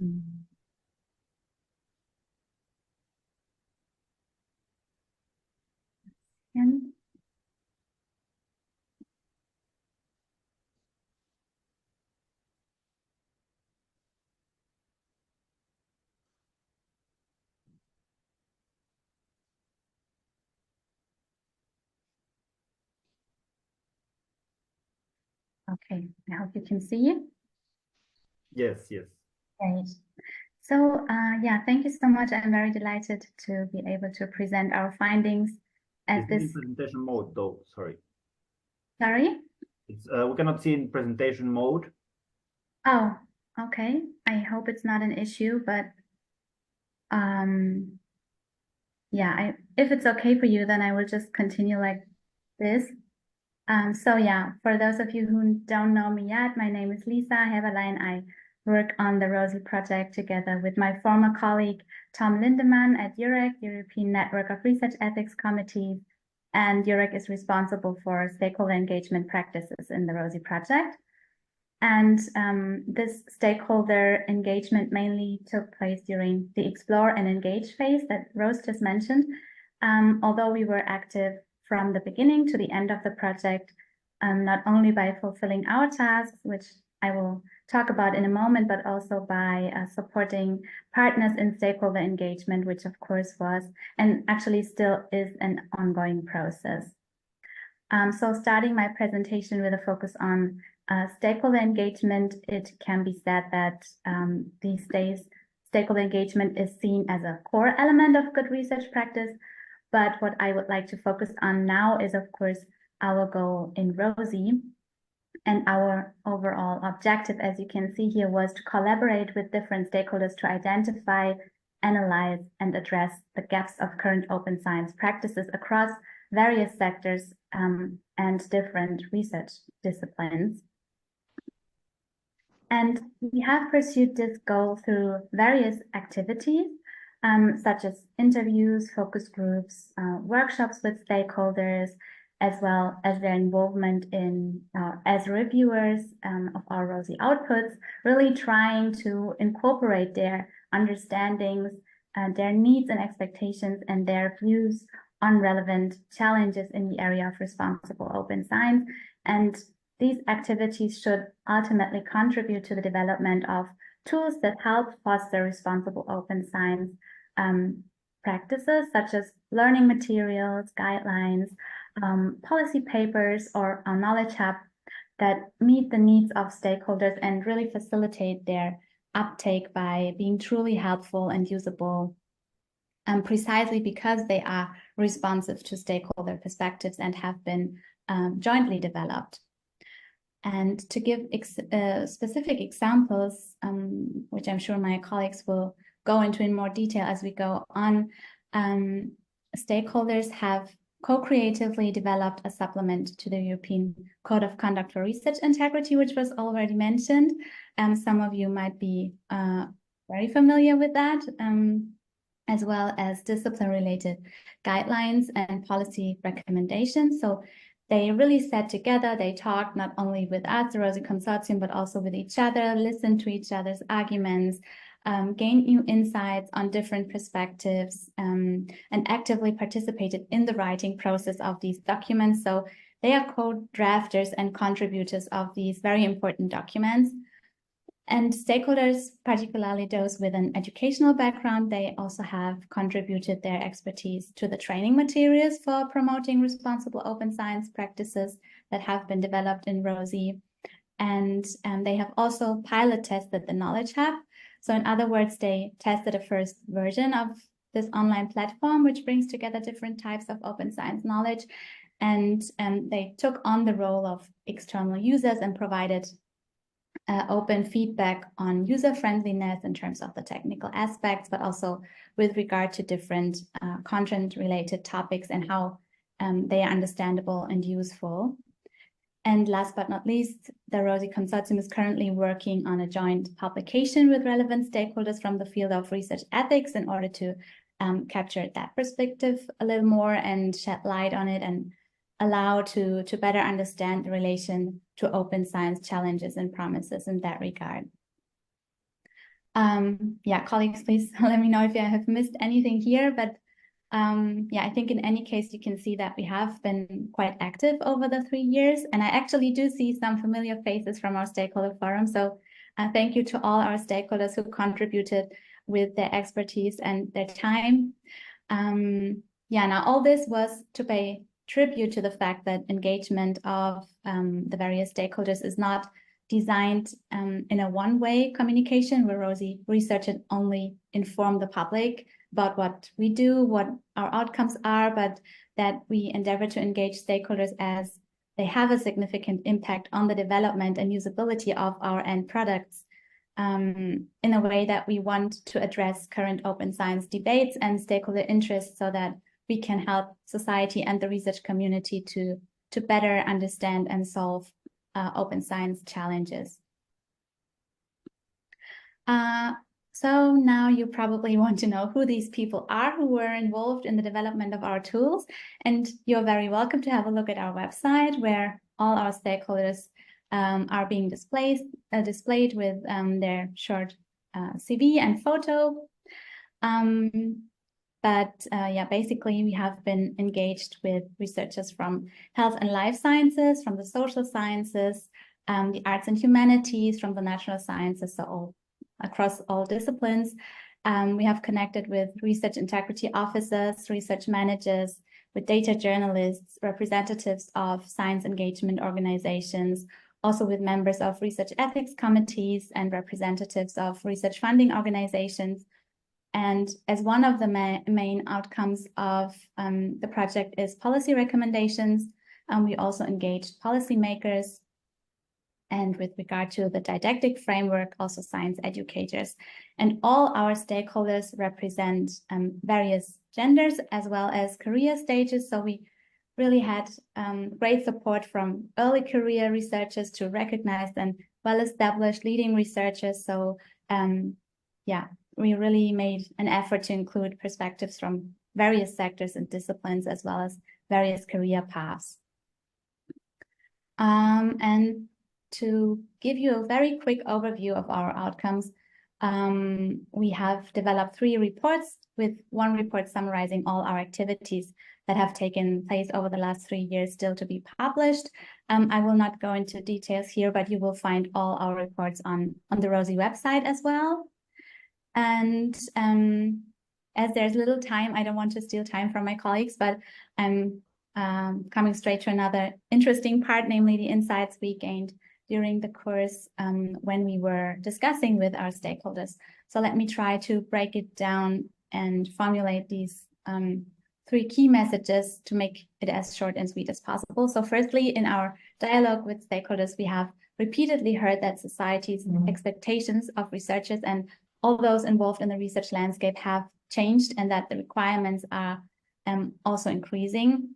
Mm. And okay, I hope you can see it. Yes, yes. Great. So, yeah, thank you so much. I'm very delighted to be able to present our findings at It's not this. in presentation mode though, sorry. Sorry? It's we cannot see in presentation mode. Oh, okay. I hope it's not an issue, but um, yeah, if it's okay for you, then I will just continue like this. So yeah, for those of you who don't know me yet, my name is Lisa Heberlein. I work on the ROSiE project together with my former colleague, Tom Lindemann at EUREC, European Network of Research Ethics Committees. And EUREC is responsible for stakeholder engagement practices in the ROSiE project. And this stakeholder engagement mainly took place during the explore and engage phase that Rose just mentioned. Although we were active from the beginning to the end of the project, not only by fulfilling our tasks, which I will talk about in a moment, but also by supporting partners in stakeholder engagement, which of course was and actually still is an ongoing process. So starting my presentation with a focus on stakeholder engagement, it can be said that these days stakeholder engagement is seen as a core element of good research practice. But what I would like to focus on now is, of course, our goal in ROSiE. And our overall objective, as you can see here, was to collaborate with different stakeholders to identify, analyze, and address the gaps of current open science practices across various sectors and different research disciplines. And we have pursued this goal through various activities, such as interviews, focus groups, workshops with stakeholders, as well as their involvement in as reviewers of our ROSiE outputs, really trying to incorporate their understandings, their needs and expectations, and their views on relevant challenges in the area of responsible open science. And these activities should ultimately contribute to the development of tools that help foster responsible open science practices, such as learning materials, guidelines, policy papers, or a knowledge hub that meet the needs of stakeholders and really facilitate their uptake by being truly helpful and usable, precisely because they are responsive to stakeholder perspectives and have been jointly developed. And to give specific examples, which I'm sure my colleagues will go into in more detail as we go on, stakeholders have co-creatively developed a supplement to the European Code of Conduct for Research Integrity, which was already mentioned. Some of you might be very familiar with that, as well as discipline-related guidelines and policy recommendations. So they really sat together, they talked not only with us, the ROSiE Consortium, but also with each other, listened to each other's arguments, gained new insights on different perspectives, and actively participated in the writing process of these documents. So they are co-drafters and contributors of these very important documents. And stakeholders, particularly those with an educational background, they also have contributed their expertise to the training materials for promoting responsible open science practices that have been developed in ROSiE. And they have also pilot tested the Knowledge Hub. So in other words, they tested a first version of this online platform, which brings together different types of open science knowledge. And they took on the role of external users and provided open feedback on user friendliness in terms of the technical aspects, but also with regard to different content related topics and how they are understandable and useful. And last but not least, the ROSiE Consortium is currently working on a joint publication with relevant stakeholders from the field of research ethics in order to capture that perspective a little more and shed light on it and allow to better understand the relation to open science challenges and promises in that regard. Yeah, colleagues, please let me know if I have missed anything here. But yeah, I think in any case, you can see that we have been quite active over the 3 years. And I actually do see some familiar faces from our stakeholder forum. So thank you to all our stakeholders who contributed with their expertise and their time. Yeah, now all this was to pay tribute to the fact that engagement of the various stakeholders is not designed in a one-way communication where ROSiE research and only inform the public about what we do, what our outcomes are, but that we endeavor to engage stakeholders as they have a significant impact on the development and usability of our end products in a way that we want to address current open science debates and stakeholder interests so that we can help society and the research community to better understand and solve open science challenges. So now you probably want to know who these people are who were involved in the development of our tools. And you're very welcome to have a look at our website where all our stakeholders are being displayed with their short CV and photo. Yeah, basically we have been engaged with researchers from health and life sciences, from the social sciences, the arts and humanities, from the natural sciences, so all across all disciplines. We have connected with research integrity officers, research managers, with data journalists, representatives of science engagement organizations, also with members of research ethics committees and representatives of research funding organizations. And as one of the main outcomes of the project is policy recommendations, we also engaged policymakers, and with regard to the didactic framework, also science educators. And all our stakeholders represent various genders as well as career stages. So we really had great support from early career researchers to recognized and well-established leading researchers. So yeah, we really made an effort to include perspectives from various sectors and disciplines as well as various career paths. And to give you a very quick overview of our outcomes, we have developed 3 reports, with 1 report summarizing all our activities that have taken place over the last 3 years still to be published. I will not go into details here, but you will find all our reports on the ROSiE website as well. And as there's little time, I don't want to steal time from my colleagues, but I'm coming straight to another interesting part, namely the insights we gained during the course when we were discussing with our stakeholders. So let me try to break it down and formulate these 3 key messages to make it as short and sweet as possible. So firstly, in our dialogue with stakeholders, we have repeatedly heard that society's expectations of researchers and all those involved in the research landscape have changed, and that the requirements are also increasing.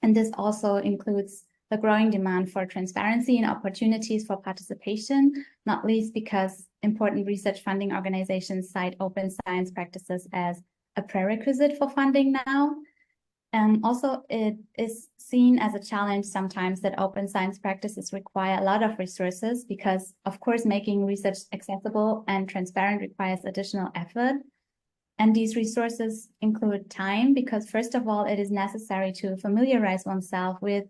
And this also includes the growing demand for transparency and opportunities for participation, not least because important research funding organizations cite open science practices as a prerequisite for funding now. Also, it is seen as a challenge sometimes that open science practices require a lot of resources because, of course, making research accessible and transparent requires additional effort. And these resources include time because, first of all, it is necessary to familiarize oneself with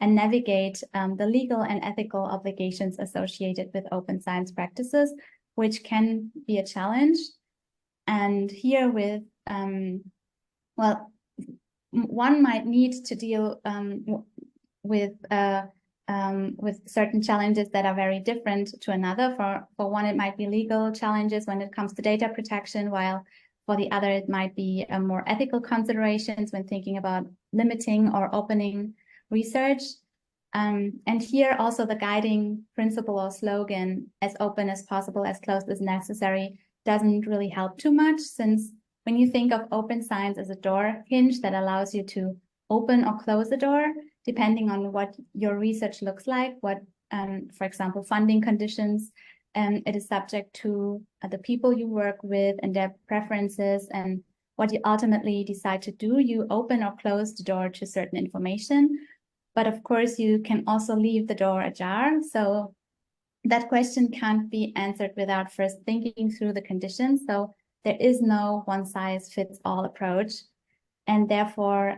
and navigate the legal and ethical obligations associated with open science practices, which can be a challenge. And here with, well, one might need to deal with certain challenges that are very different to another. For one, it might be legal challenges when it comes to data protection, while for the other, it might be more ethical considerations when thinking about limiting or opening research. And here also the guiding principle or slogan, as open as possible, as closed as necessary, doesn't really help too much, since when you think of open science as a door hinge that allows you to open or close the door, depending on what your research looks like, what, for example, funding conditions, it is subject to the people you work with and their preferences and what you ultimately decide to do. You open or close the door to certain information, but of course you can also leave the door ajar. So that question can't be answered without first thinking through the conditions. So there is no one-size-fits-all approach. And therefore,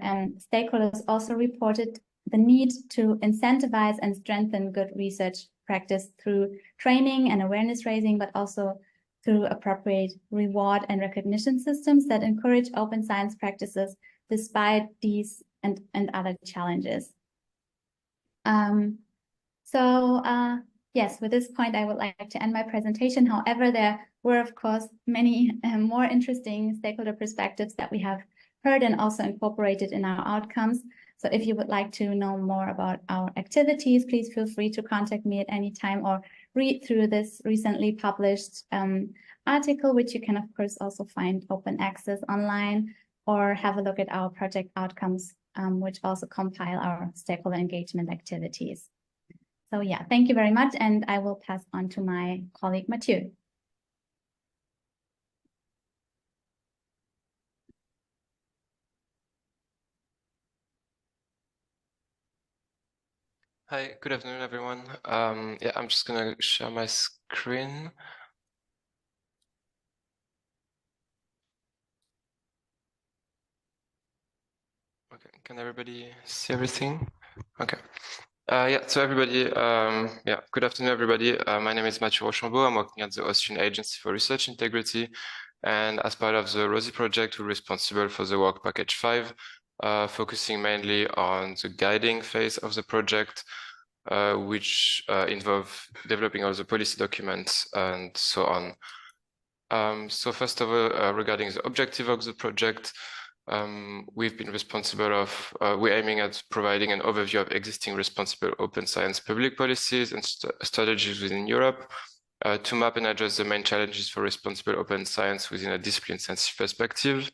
stakeholders also reported the need to incentivize and strengthen good research practice through training and awareness raising, but also through appropriate reward and recognition systems that encourage open science practices despite these and other challenges. Yes, with this point, I would like to end my presentation. However, there were, of course, many more interesting stakeholder perspectives that we have heard and also incorporated in our outcomes. So if you would like to know more about our activities, please feel free to contact me at any time or read through this recently published article, which you can, of course, also find open access online, or have a look at our project outcomes, which also compile our stakeholder engagement activities. So yeah, thank you very much. And I will pass on to my colleague, Mathieu. Hi, good afternoon, everyone. Yeah, I'm just gonna share my screen. Okay, can everybody see everything? Okay. Yeah, so everybody, yeah, good afternoon, everybody. My name is Mathieu Rochambeau. I'm working at the Austrian Agency for Research Integrity. And as part of the ROSiE project, we're responsible for the work package 5, focusing mainly on the guiding phase of the project, which involve developing all the policy documents and so on. So first of all, regarding the objective of the project, we've been responsible of, we're aiming at providing an overview of existing responsible open science public policies and strategies within Europe, to map and address the main challenges for responsible open science within a discipline-sensitive perspective,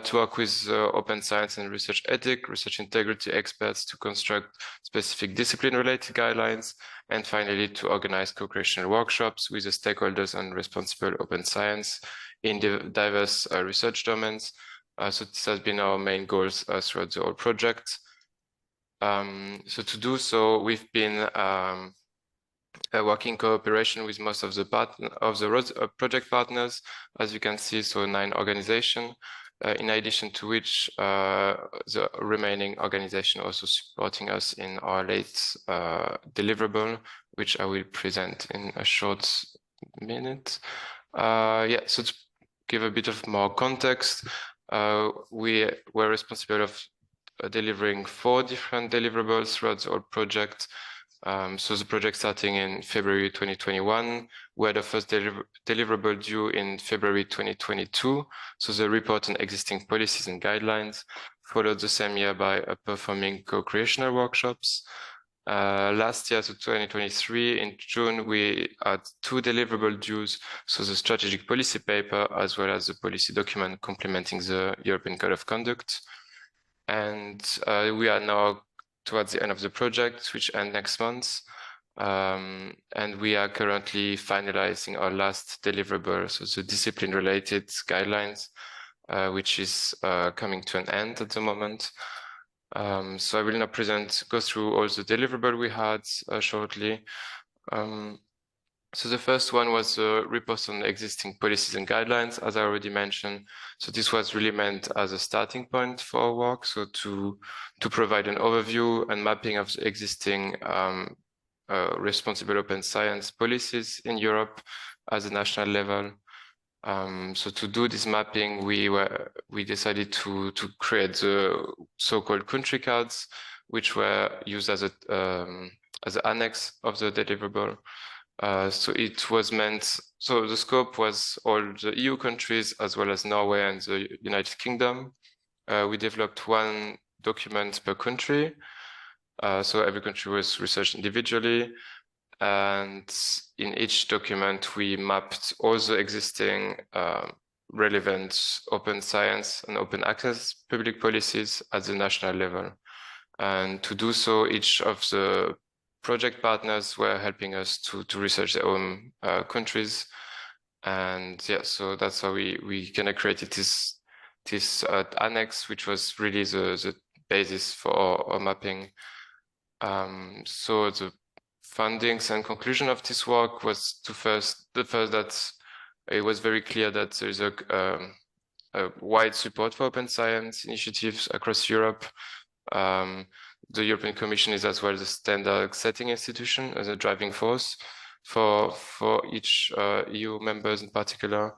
to work with open science and research ethic, research integrity experts to construct specific discipline-related guidelines, and finally to organize co-creational workshops with the stakeholders on responsible open science in the diverse research domains. So this has been our main goals throughout the whole project. So to do so, we've been working cooperation with most of the project partners, as you can see, so 9 organizations, in addition to which the remaining organization also supporting us in our late deliverable, which I will present in a short minute. Yeah, so to give a bit of more context, we were responsible of delivering 4 different deliverables throughout the whole project. So the project starting in February 2021, we had the first deliverable due in February 2022. So the report on existing policies and guidelines, followed the same year by performing co-creational workshops. Last year, so 2023, in June, we had 2 deliverable dues, so the strategic policy paper as well as the policy document complementing the European Code of Conduct. And we are now towards the end of the project, which ends next month. And we are currently finalizing our last deliverable, so the discipline-related guidelines, which is coming to an end at the moment. So I will now go through all the deliverable we had shortly. So the first one was a report on existing policies and guidelines, as I already mentioned. So this was really meant as a starting point for our work, so to provide an overview and mapping of the existing responsible open science policies in Europe at the national level. So to do this mapping, we decided to create the so-called country cards, which were used as an annex of the deliverable. So it was meant, so the scope was all the EU countries as well as Norway and the United Kingdom. We developed 1 document per country. So every country was researched individually. And in each document, we mapped all the existing relevant open science and open access public policies at the national level. And to do so, each of the project partners were helping us to research their own countries. And yeah, so that's how we kind of created this annex, which was really the basis for our mapping. So the findings and conclusion of this work was the first that it was very clear that there is a wide support for open science initiatives across Europe. The European Commission is as well the standard setting institution as a driving force for each EU members in particular.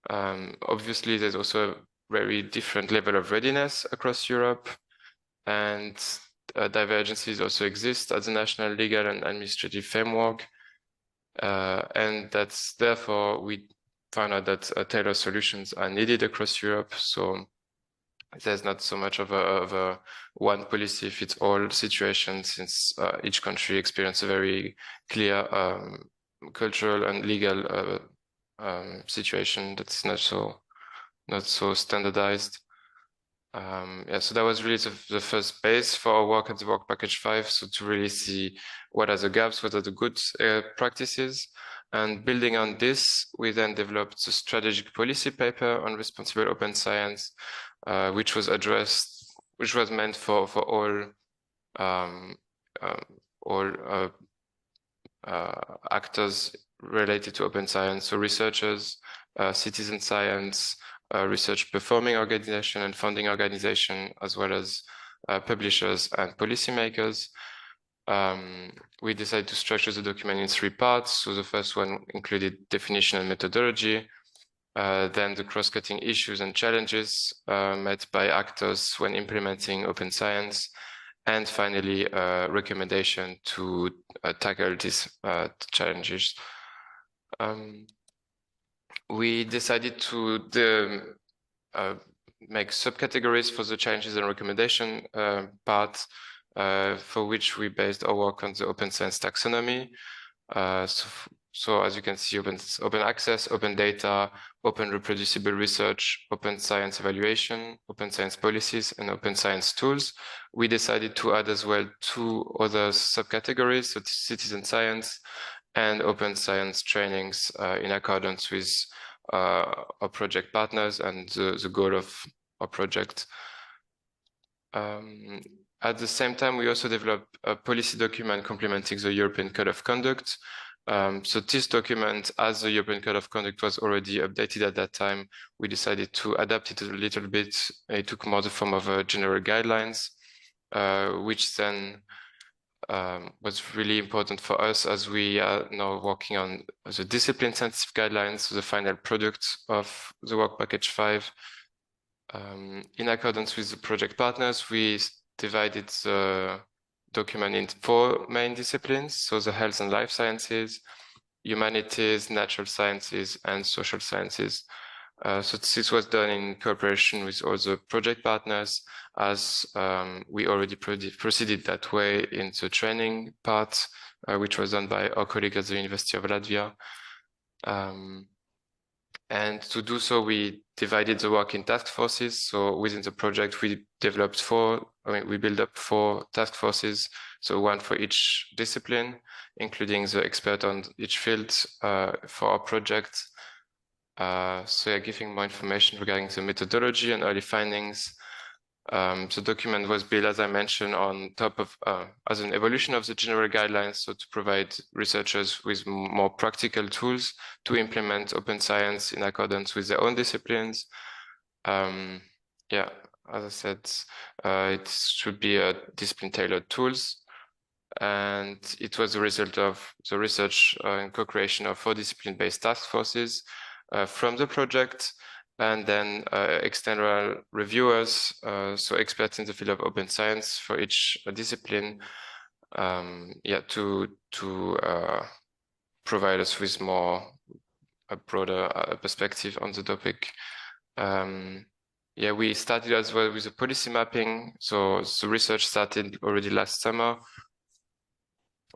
Obviously, there's also a very different level of readiness across Europe, and divergences also exist at the national legal and administrative framework. And that's therefore we found out that tailored solutions are needed across Europe. So there's not so much of a one policy fits all situation, since each country experiences a very clear cultural and legal situation that's not so standardized. Yeah, so that was really the first base for our work at the Work Package 5. So to really see what are the gaps, what are the good practices. And building on this, we then developed a strategic policy paper on responsible open science, which was meant for all actors related to open science, so researchers, citizen science, research performing organization and funding organization, as well as publishers and policymakers. We decided to structure the document in 3 parts. So the first one included definition and methodology, then the cross-cutting issues and challenges met by actors when implementing open science, and finally a recommendation to tackle these challenges. We decided to make subcategories for the challenges and recommendation part, for which we based our work on the open science taxonomy. So as you can see, open access, open data, open reproducible research, open science evaluation, open science policies, and open science tools. We decided to add as well 2 other subcategories, so citizen science and open science trainings, in accordance with our project partners and the goal of our project. At the same time, we also developed a policy document complementing the European Code of Conduct. So this document, as the European Code of Conduct was already updated at that time, we decided to adapt it a little bit. It took more the form of general guidelines, which then was really important for us, as we are now working on the discipline-sensitive guidelines, so the final product of the Work Package 5. In accordance with the project partners, we divided the document in 4 main disciplines, so the health and life sciences, humanities, natural sciences, and social sciences. So this was done in cooperation with all the project partners, as we already proceeded that way in the training part, which was done by our colleague at the University of Latvia. And to do so, we divided the work in task forces. So within the project, we built up 4 task forces. So 1 for each discipline, including the expert on each field for our project. So yeah, giving more information regarding the methodology and early findings. The document was built, as I mentioned, on top of as an evolution of the general guidelines, so to provide researchers with more practical tools to implement open science in accordance with their own disciplines. Yeah, as I said, it should be a discipline-tailored tools, and it was a result of the research and co-creation of 4 discipline-based task forces from the project, and then external reviewers, so experts in the field of open science for each discipline, yeah, to provide us with a broader perspective on the topic. Yeah, we started as well with a policy mapping. So the research started already last summer,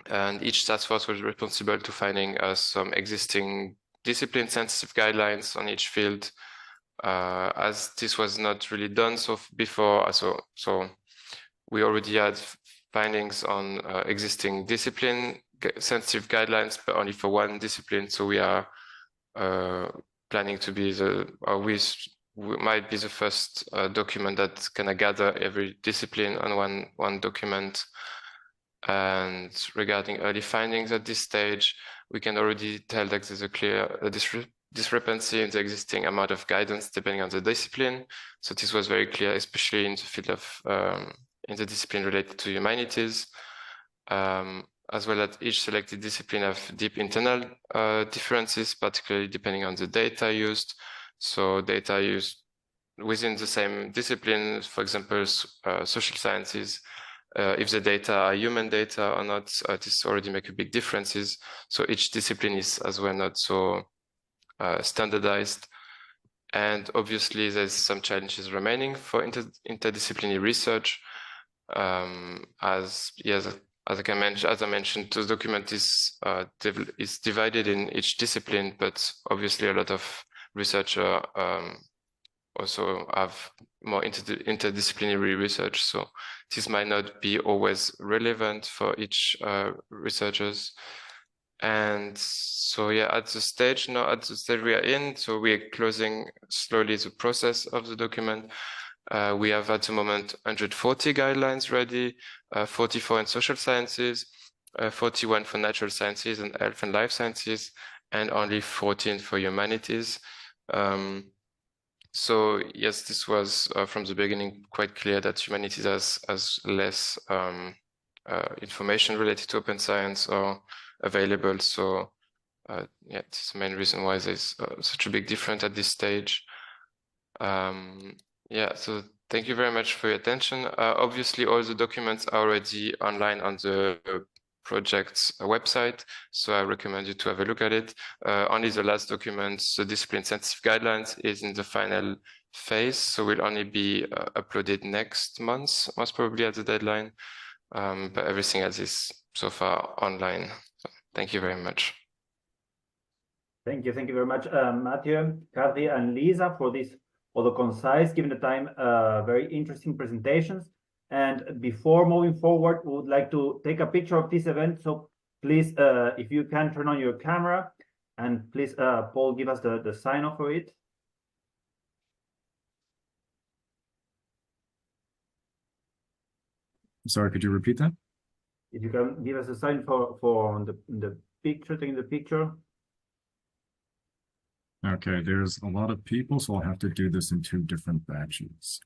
and each task force was responsible to finding some existing discipline-sensitive guidelines on each field, as this was not really done before. So we already had findings on existing discipline-sensitive guidelines, but only for 1 discipline. So we are planning to be we might be the first document that can gather every discipline on one document. And regarding early findings at this stage, we can already tell that there's a clear discrepancy in the existing amount of guidance depending on the discipline. So this was very clear, especially in the field of in the discipline related to humanities, as well as each selected discipline have deep internal differences, particularly depending on the data used. So data used within the same discipline, for example, social sciences, if the data are human data or not, this already make a big differences. So each discipline is as well not so standardized. And obviously there's some challenges remaining for interdisciplinary research. As I mentioned, the document is divided in each discipline, but obviously a lot of researchers also have more interdisciplinary research. So this might not be always relevant for each researchers. And so yeah, at the stage we are in, so we are closing slowly the process of the document. We have at the moment 140 guidelines ready, 44 in social sciences, 41 for natural sciences and health and life sciences, and only 14 for humanities. So yes, this was from the beginning quite clear that humanities has less information related to open science or available. So yeah, it's the main reason why there's such a big difference at this stage. Yeah, so thank you very much for your attention. Obviously, all the documents are already online on the project's website, so I recommend you to have a look at it. Only the last document, the discipline sensitive guidelines, is in the final phase, so will only be uploaded next month, most probably at the deadline. But everything else is so far online. So thank you very much. Thank you very much, Matthew, Kathy, and Lisa, for this, although concise, given the time, very interesting presentations. And before moving forward, we would like to take a picture of this event. So please, if you can turn on your camera, and please, Paul, give us the sign off for it. Sorry, could you repeat that? If you can give us a sign for the picture, taking the picture. Okay, there's a lot of people, so I'll have to do this in 2 different batches.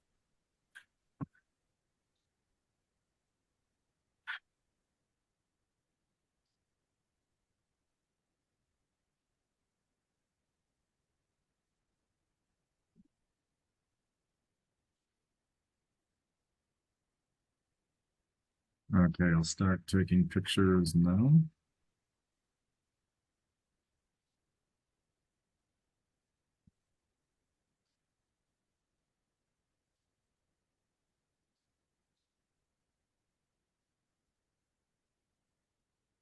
Okay, I'll start taking pictures now.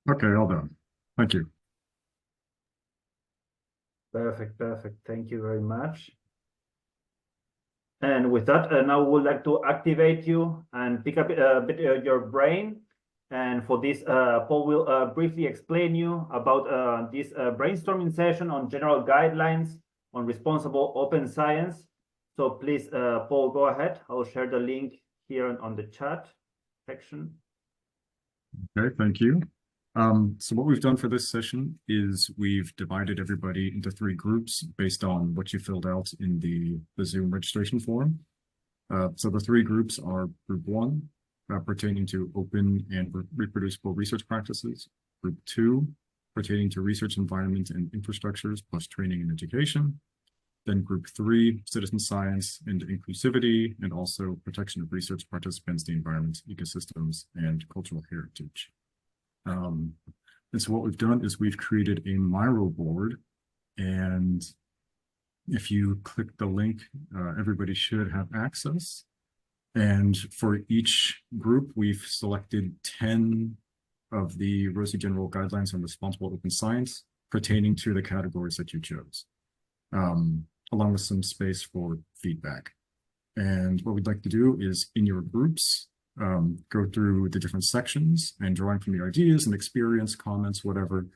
Okay, all done. Thank you. Perfect. Thank you very much. And with that, now we would like to activate you and pick up a bit your brain. And for this, Paul will briefly explain you about this brainstorming session on general guidelines on responsible open science. So please, Paul, go ahead. I'll share the link here on the chat section. Okay, thank you. So what we've done for this session is we've divided everybody into 3 groups based on what you filled out in the Zoom registration form. So the 3 groups are Group 1, pertaining to open and reproducible research practices. Group 2, pertaining to research environment and infrastructures plus training and education. Then Group 3, citizen science and inclusivity, and also protection of research participants, the environment, ecosystems, and cultural heritage. And so what we've done is we've created a Miro board, and if you click the link, everybody should have access. And for each group, we've selected 10 of the ROSiE General Guidelines on Responsible Open Science pertaining to the categories that you chose, along with some space for feedback. And what we'd like to do is in your groups, go through the different sections and drawing from your ideas and experience, comments, whatever,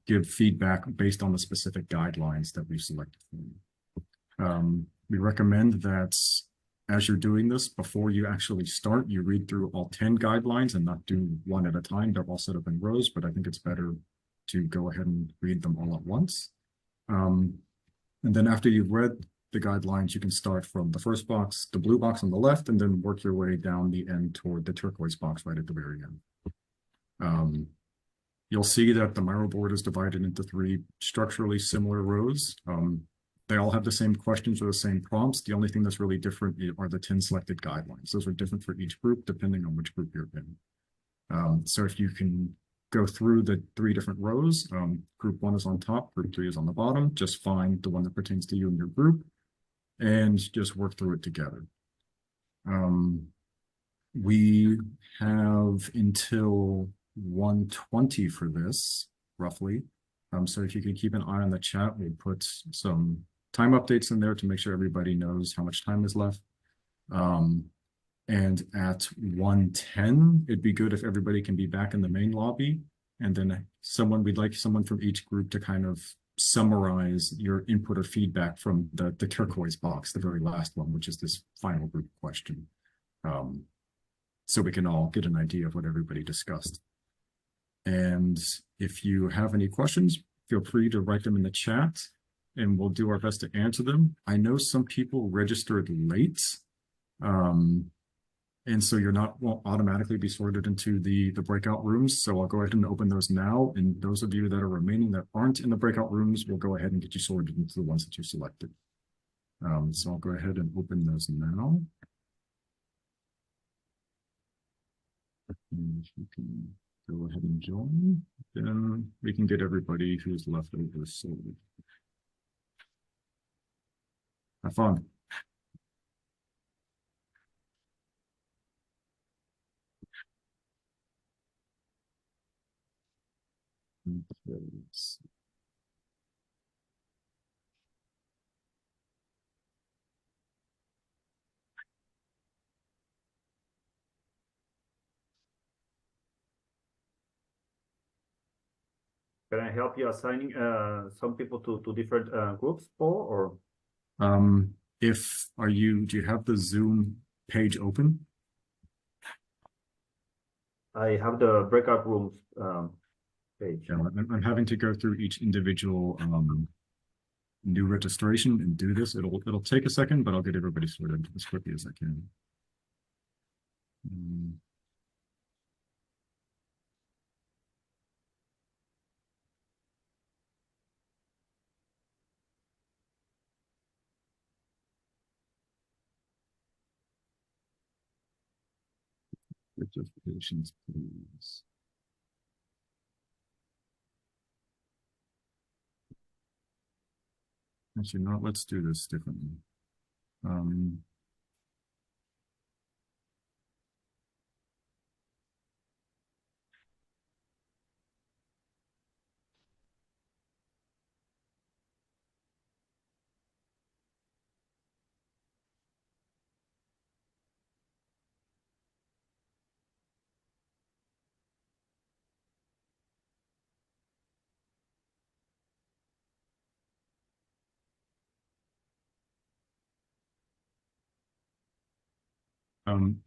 give feedback based on the specific guidelines that we've selected for you. We recommend that as you're doing this, before you actually start, you read through all 10 guidelines and not do one at a time. They're all set up in rows, but I think it's better to go ahead and read them all at once. And then after you've read the guidelines, you can start from the first box, the blue box on the left, and then work your way down the end toward the turquoise box right at the very end. You'll see that the Miro board is divided into 3 structurally similar rows. They all have the same questions or the same prompts. The only thing that's really different are the 10 selected guidelines. Those are different for each group, depending on which group you're in. So if you can go through the 3 different rows, group 1 is on top, group 3 is on the bottom, just find the one that pertains to you and your group, and just work through it together. We have until 1:20 for this, roughly. So if you could keep an eye on the chat, we'll put some time updates in there to make sure everybody knows how much time is left. And at 1:10, it'd be good if everybody can be back in the main lobby. And then we'd like someone from each group to kind of summarize your input or feedback from the turquoise box, the very last one, which is this final group question. So we can all get an idea of what everybody discussed. And if you have any questions, feel free to write them in the chat and we'll do our best to answer them. I know some people registered late. And so won't automatically be sorted into the breakout rooms. So I'll go ahead and open those now. And those of you that are remaining that aren't in the breakout rooms, we'll go ahead and get you sorted into the ones that you selected. So I'll go ahead and open those now. And if you can go ahead and join, then we can get everybody who's left over sorted. Have fun. Okay. Can I help you assigning some people to different groups, Paul? Or do you have the Zoom page open? I have the breakout rooms page. Yeah, I'm having to go through each individual new registration and do this. It'll take a second, but I'll get everybody sorted as quickly as I can. Just patience, please. Actually, no, let's do this differently.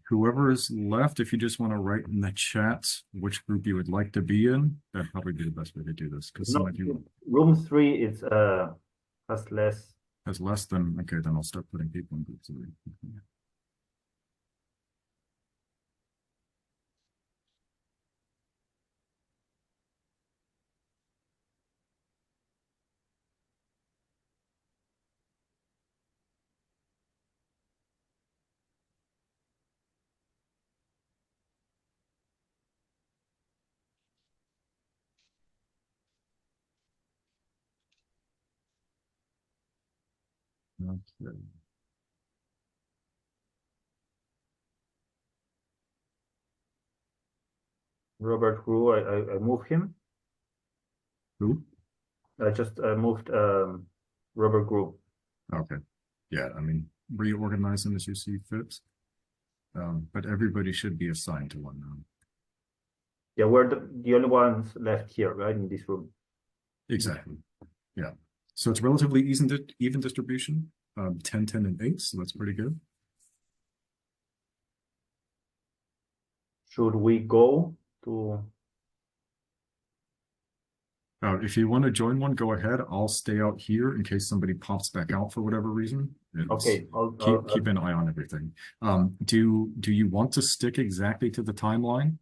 Whoever is left, if you just want to write in the chat which group you would like to be in, that'd probably be the best way to do this. Because some of you room 3 is has less than okay, then I'll start putting people in group 3. Okay. Robert Grew. I moved him. Who? I just moved Robert Grew. Okay. Yeah, I mean, reorganize them as you see fit. But everybody should be assigned to one now. Yeah, we're the only ones left here, right, in this room. Exactly. Yeah. So it's relatively even distribution, 10, 10, and 8, so that's pretty good. should we go to? If you want to join one, go ahead. I'll stay out here in case somebody pops back out for whatever reason. Okay, Keep an eye on everything. Do you want to stick exactly to the timeline?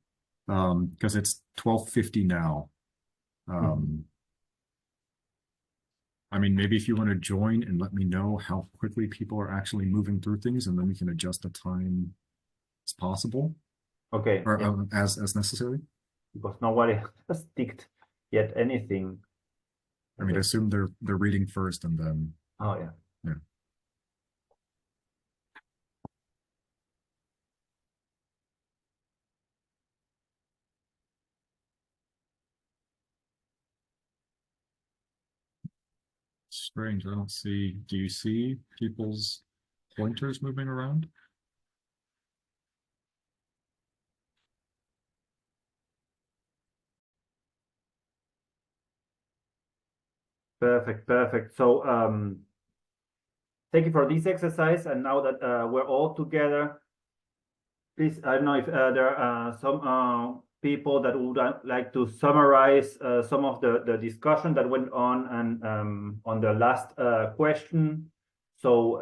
Because it's 12:50 now. I mean, maybe if you want to join and let me know how quickly people are actually moving through things, and then we can adjust the time as possible. Okay. Or as necessary. Because nobody has ticked yet anything. I mean, I assume they're reading first and then. Oh yeah. Yeah. Strange. I don't see. Do you see people's pointers moving around? Perfect. So thank you for this exercise. And now that we're all together, please, I don't know if there are some people that would like to summarize some of the discussion that went on and on the last question. So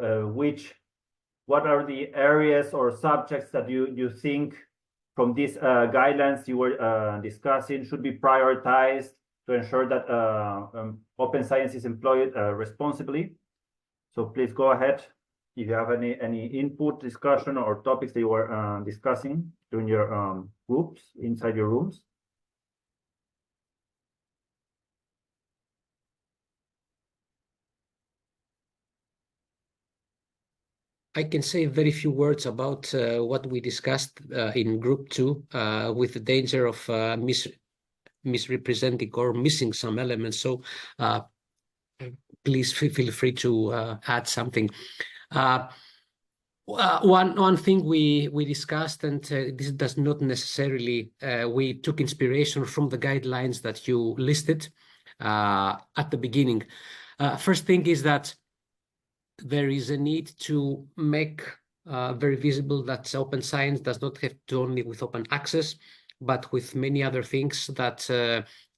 what are the areas or subjects that you think from these guidelines you were discussing should be prioritized to ensure that open science is employed responsibly? So please go ahead if you have any input, discussion, or topics that you were discussing during your groups inside your rooms. I can say very few words about what we discussed in group 2 with the danger of misrepresenting or missing some elements. So please feel free to add something. One thing we discussed, and this does not necessarily, we took inspiration from the guidelines that you listed at the beginning. First thing is that there is a need to make very visible that open science does not have to do only with open access, but with many other things that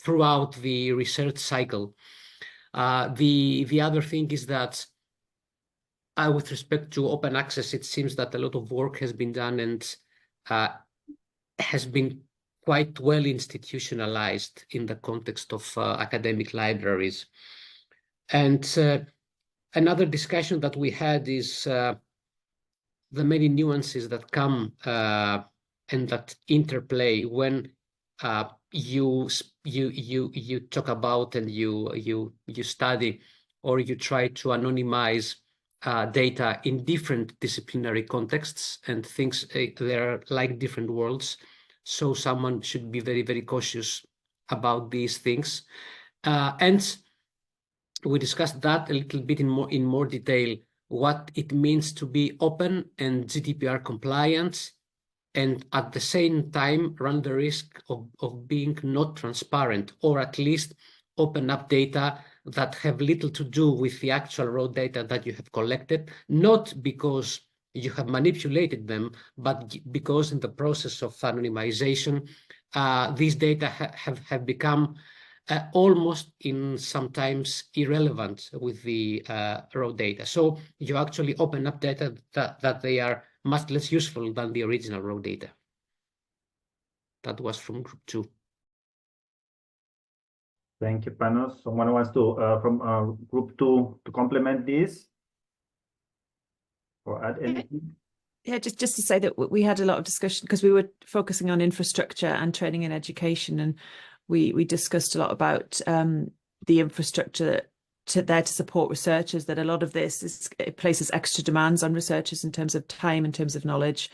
throughout the research cycle. The other thing is that with respect to open access, it seems that a lot of work has been done and has been quite well institutionalized in the context of academic libraries. And another discussion that we had is the many nuances that come and that interplay when you talk about and you study or you try to anonymize data in different disciplinary contexts and things. They're like different worlds, so someone should be very, very cautious about these things. And we discussed that a little bit in more detail, what it means to be open and GDPR compliant, and at the same time run the risk of being not transparent, or at least open up data that have little to do with the actual raw data that you have collected, not because you have manipulated them, but because in the process of anonymization, these data have become almost in sometimes irrelevant with the raw data. So you actually open up data that they are much less useful than the original raw data. That was from group 2. Thank you, Panos. Someone wants to from group 2 to complement this or add anything? Yeah, just to say that we had a lot of discussion because we were focusing on infrastructure and training and education, and we discussed a lot about the infrastructure there to support researchers, that a lot of this it places extra demands on researchers in terms of time, in terms of knowledge,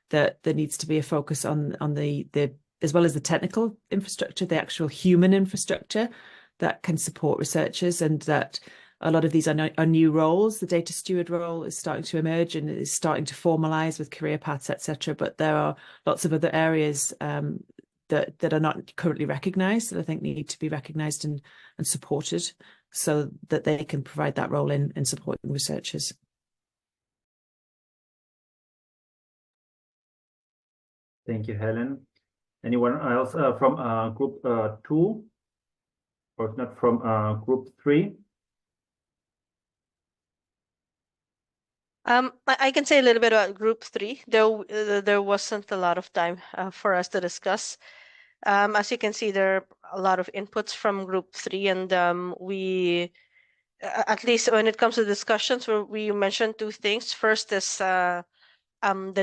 that there needs to be a focus on the as well as the technical infrastructure, the actual human infrastructure that can support researchers, and that a lot of these are new roles. The data steward role is starting to emerge and is starting to formalize with career paths, etc. But there are lots of other areas that are not currently recognized that I think need to be recognized and supported so that they can provide that role in supporting researchers. Thank you, Helen. Anyone else from group 2? Or if not, from group 3? I can say a little bit about group 3. There wasn't a lot of time for us to discuss. As you can see, there are a lot of inputs from group 3, and we, at least when it comes to discussions, we mentioned two things. First is the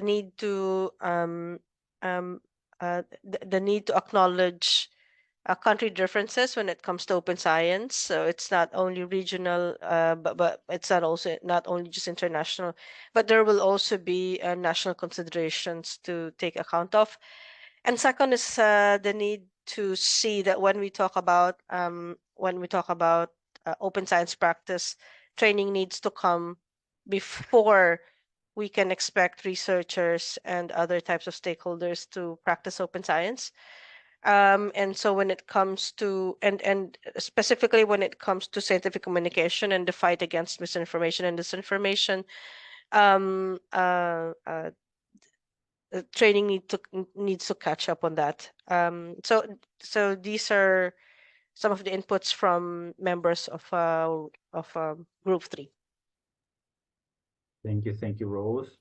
need to the need to acknowledge country differences when it comes to open science. So it's not only regional, but it's not only just international, but there will also be national considerations to take account of. And second is the need to see that when we talk about open science practice, training needs to come before we can expect researchers and other types of stakeholders to practice open science. And so when it comes to, and specifically when it comes to scientific communication and the fight against misinformation and disinformation, training needs to catch up on that. So these are some of the inputs from members of group 3. Thank you, Rose.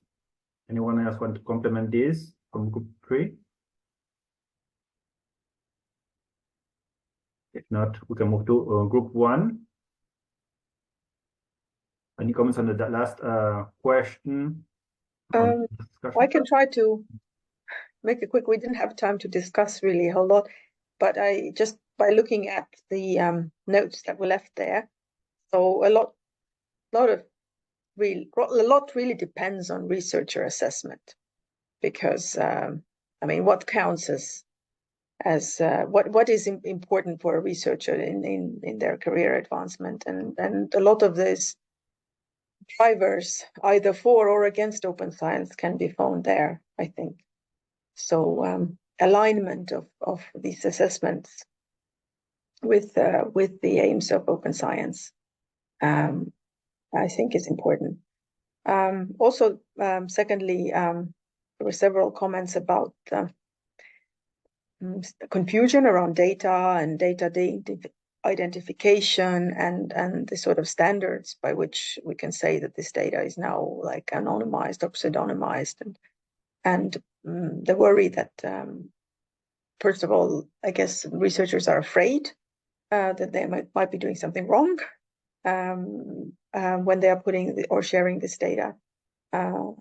Anyone else want to complement this from group 3? If not, we can move to group 1. Any comments on the last question? I can try to make it quick. We didn't have time to discuss really a whole lot, but I just by looking at the notes that were left there, so a lot really depends on researcher assessment, because I mean, what counts as what is important for a researcher in their career advancement, and a lot of these drivers either for or against open science can be found there, I think. So alignment of these assessments with the aims of open science, I think is important. Also, secondly, there were several comments about confusion around data and data identification and the sort of standards by which we can say that this data is now like anonymized or pseudonymized, and the worry that first of all, I guess researchers are afraid that they might be doing something wrong when they are putting or sharing this data, and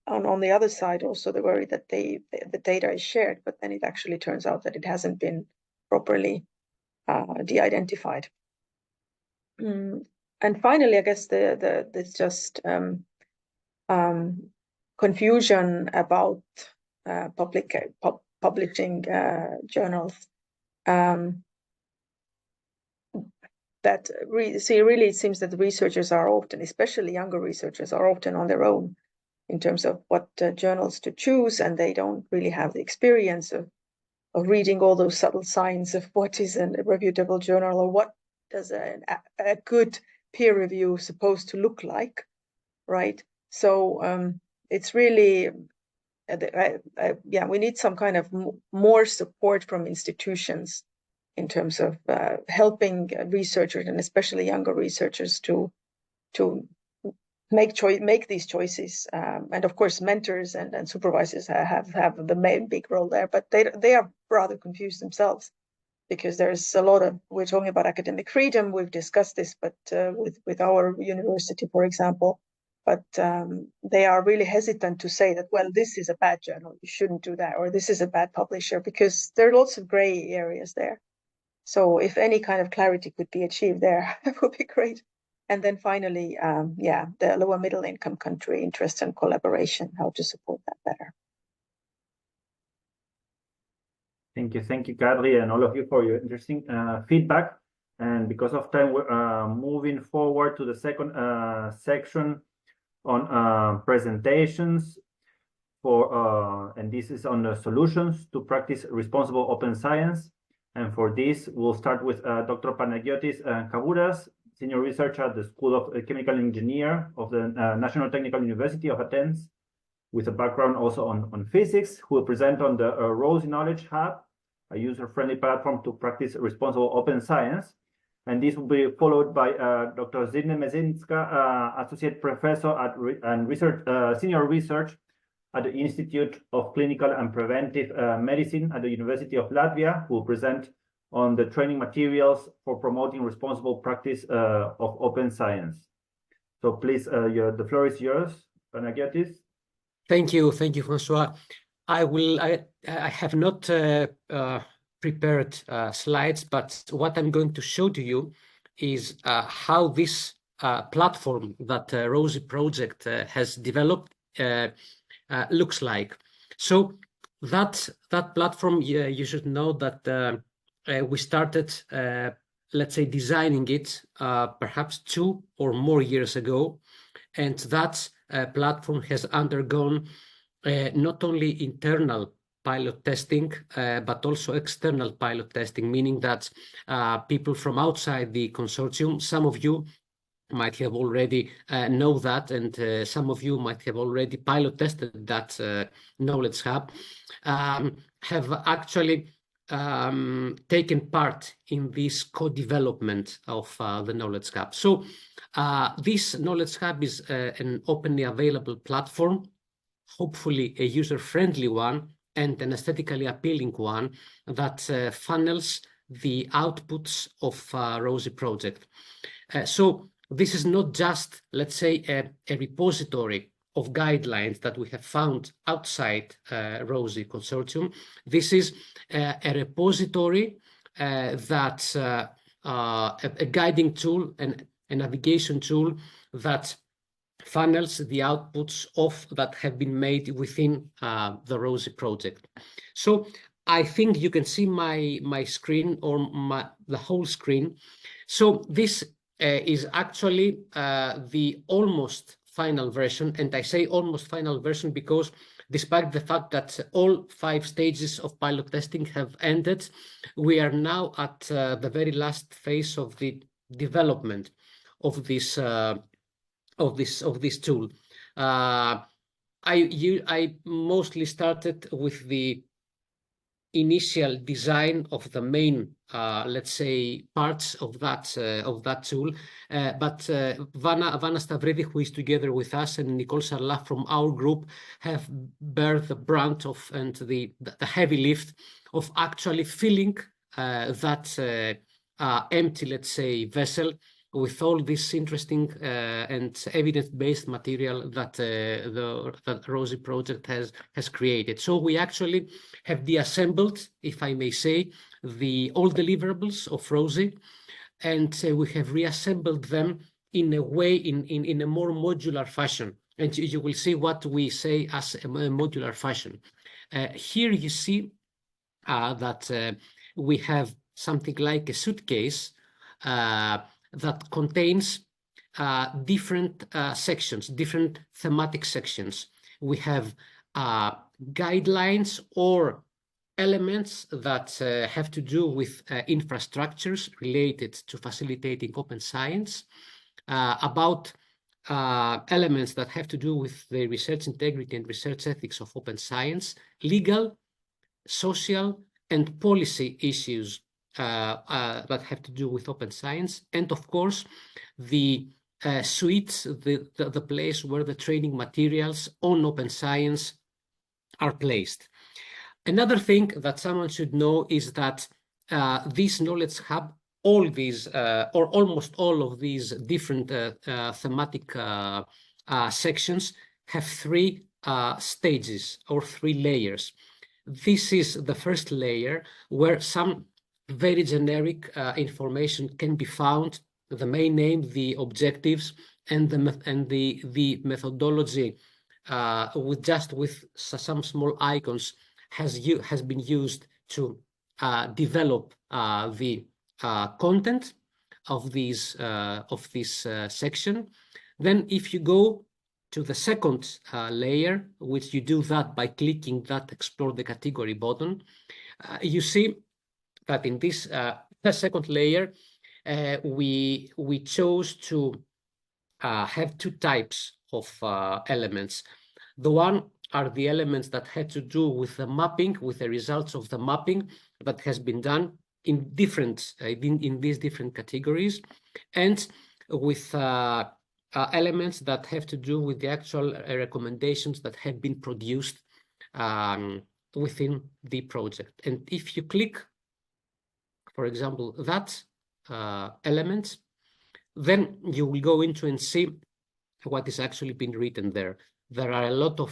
on the other side also the worry that the data is shared, but then it actually turns out that it hasn't been properly de-identified. And finally, I guess there's just confusion about publishing journals. That really it seems that the researchers are often, especially younger researchers, are often on their own in terms of what journals to choose, and they don't really have the experience of reading all those subtle signs of what is a reputable journal, or what does a good peer review supposed to look like, right? So it's really, we need some kind of more support from institutions in terms of helping researchers, and especially younger researchers, to make these choices. And of course, mentors and supervisors have the main big role there, but they are rather confused themselves, because there's a lot of, we're talking about academic freedom, we've discussed this, but with our university, for example, but they are really hesitant to say that, well, this is a bad journal, you shouldn't do that, or this is a bad publisher, because there are lots of gray areas there. So if any kind of clarity could be achieved there, it would be great. And then finally, the lower middle income country interest and collaboration, how to support that better. Thank you, Kadri, and all of you for your interesting feedback. And because of time, we're moving forward to the second section on presentations and this is on the solutions to practice responsible open science. And for this, we'll start with Dr. Panagiotis Kavouras, Senior Researcher at the School of Chemical Engineer of the National Technical University of Athens. with a background also on physics, who will present on the ROSiE Knowledge Hub, a user-friendly platform to practice responsible open science. And this will be followed by Dr. Zydne Mezinska, Associate Professor and Senior Research at the Institute of Clinical and Preventive Medicine at the University of Latvia, who will present on the training materials for promoting responsible practice of open science. So please, the floor is yours, Panagiotis. Thank you, Francois. I have not prepared slides, but what I'm going to show to you is how this platform that ROSiE project has developed looks like. So that platform, you should know that we started, let's say, designing it perhaps 2 or more years ago, and that platform has undergone not only internal pilot testing, but also external pilot testing, meaning that people from outside the consortium, some of you might have already know that, and some of you might have already pilot tested that knowledge hub, have actually taken part in this co-development of the knowledge hub. So this knowledge hub is an openly available platform, hopefully a user-friendly one and an aesthetically appealing one that funnels the outputs of ROSiE project. So this is not just, let's say, a repository of guidelines that we have found outside ROSiE consortium. This is a repository that's a guiding tool and a navigation tool that funnels the outputs that have been made within the ROSiE project. So I think you can see my screen, or the whole screen. So this is actually the almost final version, and I say almost final version because despite the fact that all 5 stages of pilot testing have ended, we are now at the very last phase of the development of this tool. I mostly started with the initial design of the main, let's say, parts of that tool. But Vanna Stavridis, who is together with us, and Nicole Sarla from our group have bear the brunt of and the heavy lift of actually filling that empty, let's say, vessel with all this interesting and evidence-based material that the ROSiE project has created. So we actually have deassembled, if I may say, all deliverables of ROSiE, and we have reassembled them in a way, in a more modular fashion. And you will see what we say as a modular fashion. Here you see that we have something like a suitcase that contains different sections, different thematic sections. We have guidelines or elements that have to do with infrastructures related to facilitating open science, about elements that have to do with the research integrity and research ethics of open science, legal, social, and policy issues that have to do with open science, and of course the suites, the place where the training materials on open science are placed. Another thing that someone should know is that this knowledge hub, all these or almost all of these different thematic sections have 3 stages or 3 layers. This is the first layer, where some very generic information can be found: the main name, the objectives, and the methodology, with some small icons has been used to develop the content of this section. Then, if you go to the second layer, which you do that by clicking that Explore the Category button, you see that in this second layer, we chose to have 2 types of elements. The one are the elements that had to do with the mapping, with the results of the mapping that has been done in different in these different categories, and with elements that have to do with the actual recommendations that have been produced within the project. And if you click, for example, that element, then you will go into and see what is actually been written there. There are a lot of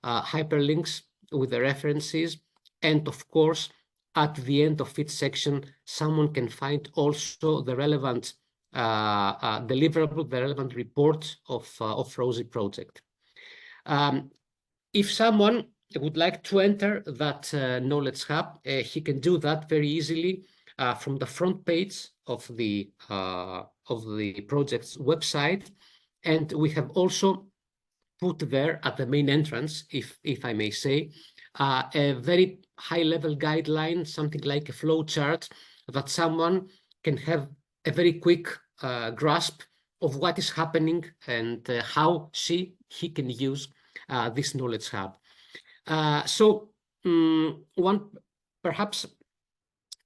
hyperlinks with the references, and of course, at the end of each section, someone can find also the relevant deliverable, the relevant report of ROSiE project. If someone would like to enter that knowledge hub, he can do that very easily from the front page of the project's website. And we have also put there at the main entrance, if I may say, a very high-level guideline, something like a flow chart, that someone can have a very quick grasp of what is happening and how he can use this knowledge hub. So perhaps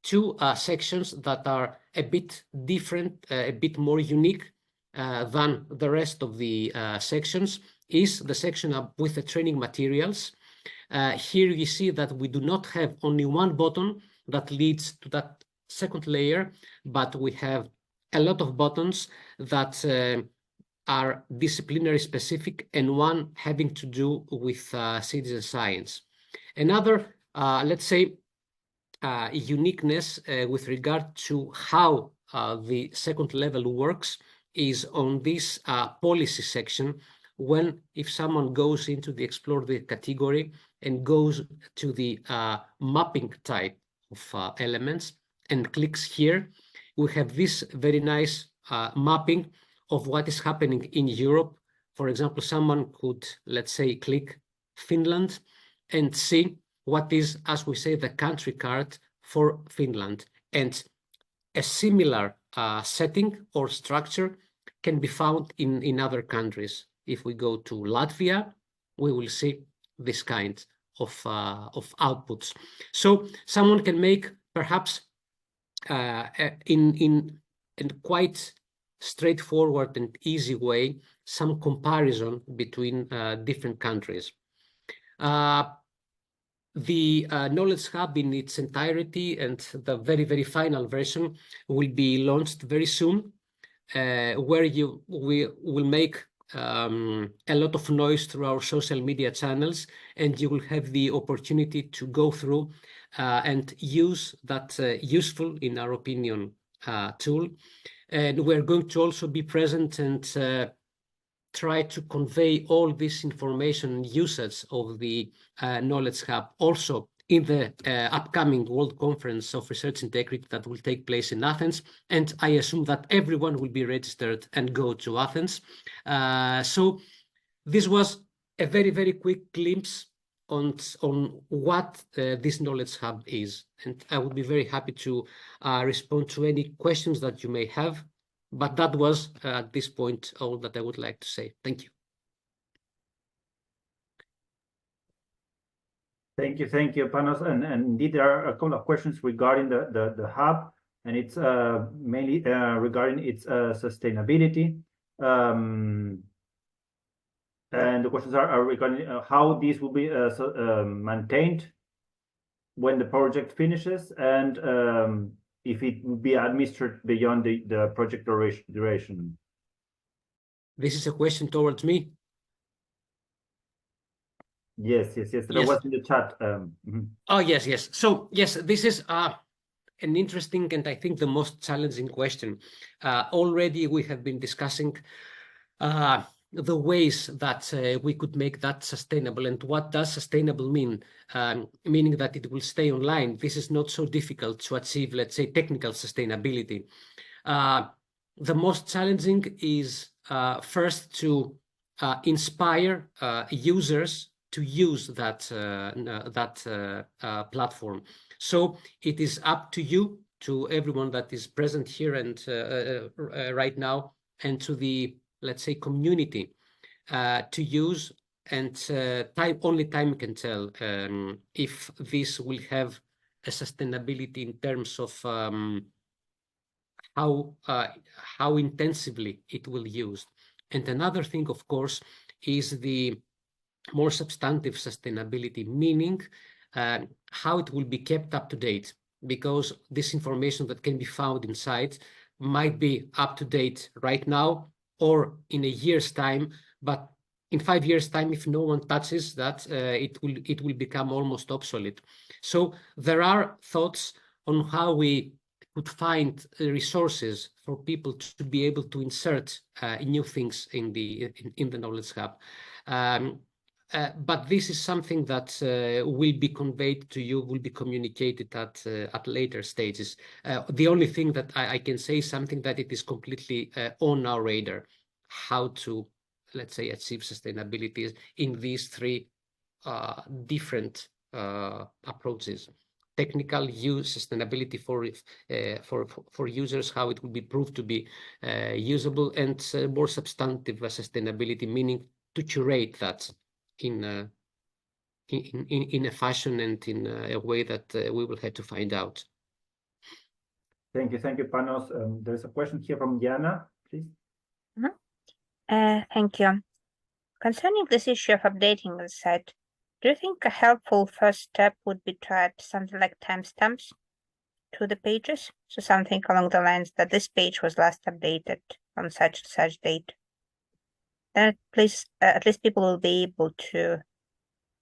two sections that are a bit different, a bit more unique than the rest of the sections is the section with the training materials. Here you see that we do not have only one button that leads to that second layer, but we have a lot of buttons that are disciplinary specific, and one having to do with citizen science. Another, let's say, uniqueness with regard to how the second level works is on this policy section, when if someone goes into the explore the category and goes to the mapping type of elements and clicks here, we have this very nice mapping of what is happening in Europe. For example, someone could, let's say, click Finland and see what is, as we say, the country card for Finland. And a similar setting or structure can be found in other countries. If we go to Latvia, we will see this kind of outputs. So someone can make perhaps in quite straightforward and easy way some comparison between different countries. The Knowledge Hub in its entirety and the very, very final version will be launched very soon, where we will make a lot of noise through our social media channels, and you will have the opportunity to go through and use that useful, in our opinion, tool. And we're going to also be present and try to convey all this information and usage of the Knowledge Hub also in the upcoming World Conference of Research Integrity that will take place in Athens. And I assume that everyone will be registered and go to Athens. So this was a very, very quick glimpse on what this Knowledge Hub is. And I would be very happy to respond to any questions that you may have. But that was, at this point, all that I would like to say. Thank you. Thank you, Panos. And indeed, there are a couple of questions regarding the hub, and it's mainly regarding its sustainability. And the questions are regarding how this will be maintained when the project finishes, and if it will be administered beyond the project duration. This is a question towards me. Yes. There was in the chat. Oh, yes. So, yes, this is an interesting and I think the most challenging question. Already we have been discussing the ways that we could make that sustainable. And what does sustainable mean? Meaning that it will stay online. This is not so difficult to achieve, let's say, technical sustainability. The most challenging is first to inspire users to use that platform. So it is up to you, to everyone that is present here and right now, and to the, let's say, community, to use and only time can tell if this will have a sustainability in terms of how intensively it will be used. And another thing, of course, is the more substantive sustainability, meaning how it will be kept up to date, because this information that can be found inside might be up to date right now or in a year's time, but in 5 years' time, if no one touches that, it will become almost obsolete. So there are thoughts on how we could find resources for people to be able to insert new things in the Knowledge Hub. But this is something that will be conveyed to you, will be communicated at later stages. The only thing that I can say is something that it is completely on our radar, how to, let's say, achieve sustainability in these three different approaches. Technical use, sustainability for users, how it will be proved to be usable, and more substantive sustainability, meaning to curate that in a fashion and in a way that we will have to find out. Thank you, Panos. There's a question here from Jana, please. Thank you. Concerning this issue of updating the site, do you think a helpful first step would be to add something like timestamps to the pages? So something along the lines that this page was last updated on such and such date. Then at least people will be able to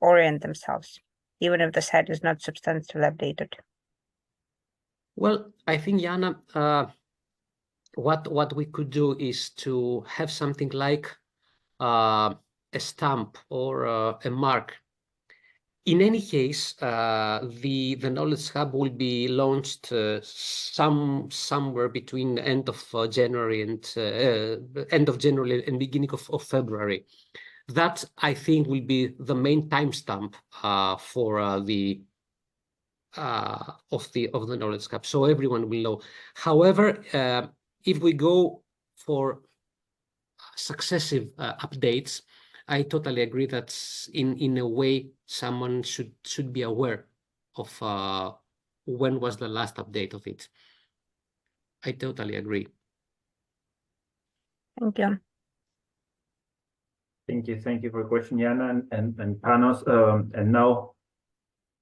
orient themselves, even if the site is not substantially updated. Well, I think, Jana, what we could do is to have something like a stamp or a mark. In any case, the Knowledge Hub will be launched somewhere between end of January and beginning of February. That, I think, will be the main timestamp for of the Knowledge Hub, so everyone will know. However, if we go for successive updates, I totally agree that in a way someone should be aware of when was the last update of it. I totally agree. Thank you. Thank you for your question, Jana and Panos. And now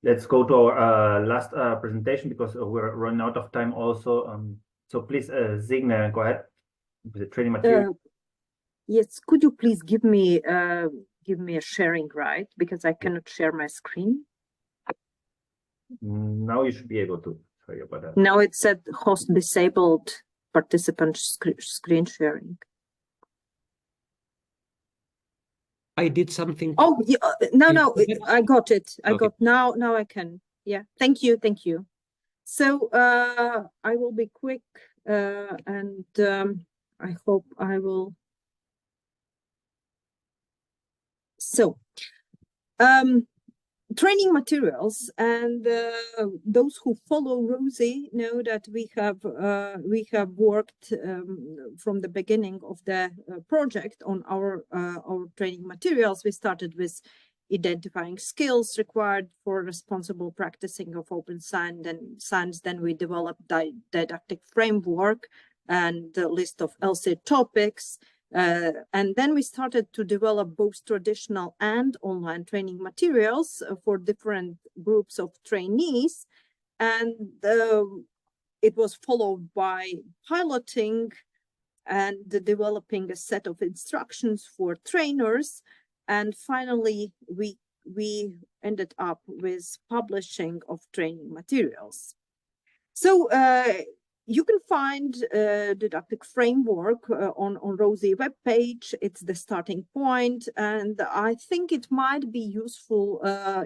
let's go to our last presentation because we're running out of time also. So please, Signe, go ahead with the training material. Yes, could you please give me a sharing right, because I cannot share my screen. Now you should be able to. Sorry about that. Now it said host disabled participant screen sharing. I did something. Oh, yeah, no, I got it. I Okay. got now I can. Yeah, thank you. So I will be quick and I hope I will. So, training materials, and those who follow ROSiE know that we have worked from the beginning of the project on our training materials. We started with identifying skills required for responsible practicing of open science. Then we developed didactic framework and the list of LC topics. And then we started to develop both traditional and online training materials for different groups of trainees. And it was followed by piloting and developing a set of instructions for trainers. And finally, we ended up with publishing of training materials. So you can find didactic framework on ROSiE webpage. It's the starting point, and I think it might be useful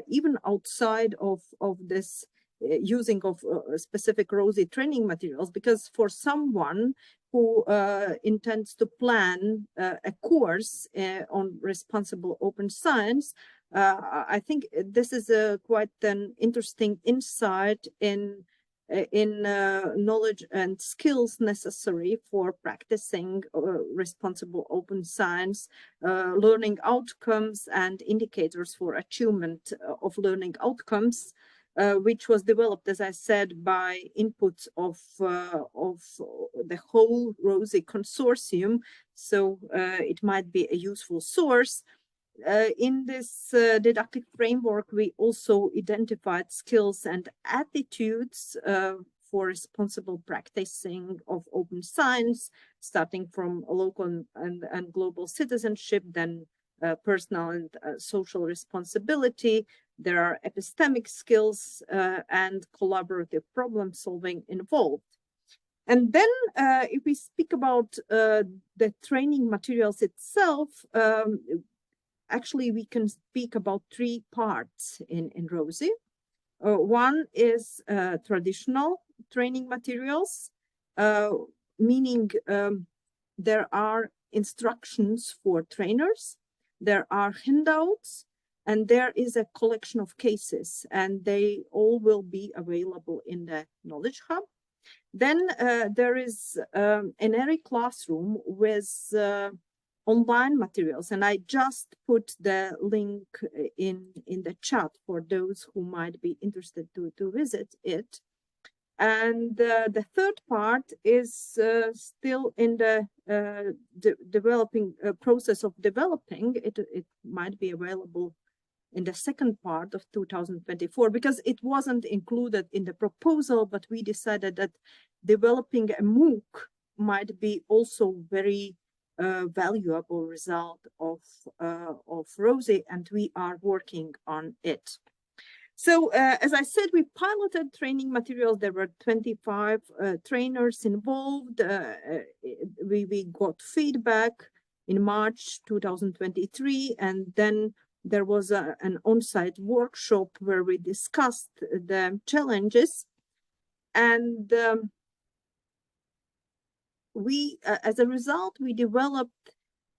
even outside of this using of specific ROSiE training materials, because for someone who intends to plan a course on responsible open science, I think this is quite an interesting insight in knowledge and skills necessary for practicing responsible open science, learning outcomes and indicators for achievement of learning outcomes, which was developed, as I said, by inputs of the whole ROSiE consortium. So it might be a useful source. In this didactic framework, we also identified skills and attitudes for responsible practicing of open science, starting from local and global citizenship, then personal and social responsibility. There are epistemic skills and collaborative problem solving involved. And then if we speak about the training materials itself, actually, we can speak about three parts in ROSiE. One is traditional training materials, meaning there are instructions for trainers, there are handouts, and there is a collection of cases, and they all will be available in the Knowledge Hub. Then there is an RE classroom with online materials, and I just put the link in the chat for those who might be interested to visit it. And the third part is still in the developing process of developing. It might be available in the second part of 2024 because it wasn't included in the proposal, but we decided that developing a MOOC might be also very valuable result of ROSiE, and we are working on it. So as I said, we piloted training materials. There were 25 trainers involved. We got feedback in March 2023, and then there was an on-site workshop where we discussed the challenges. And as a result, we developed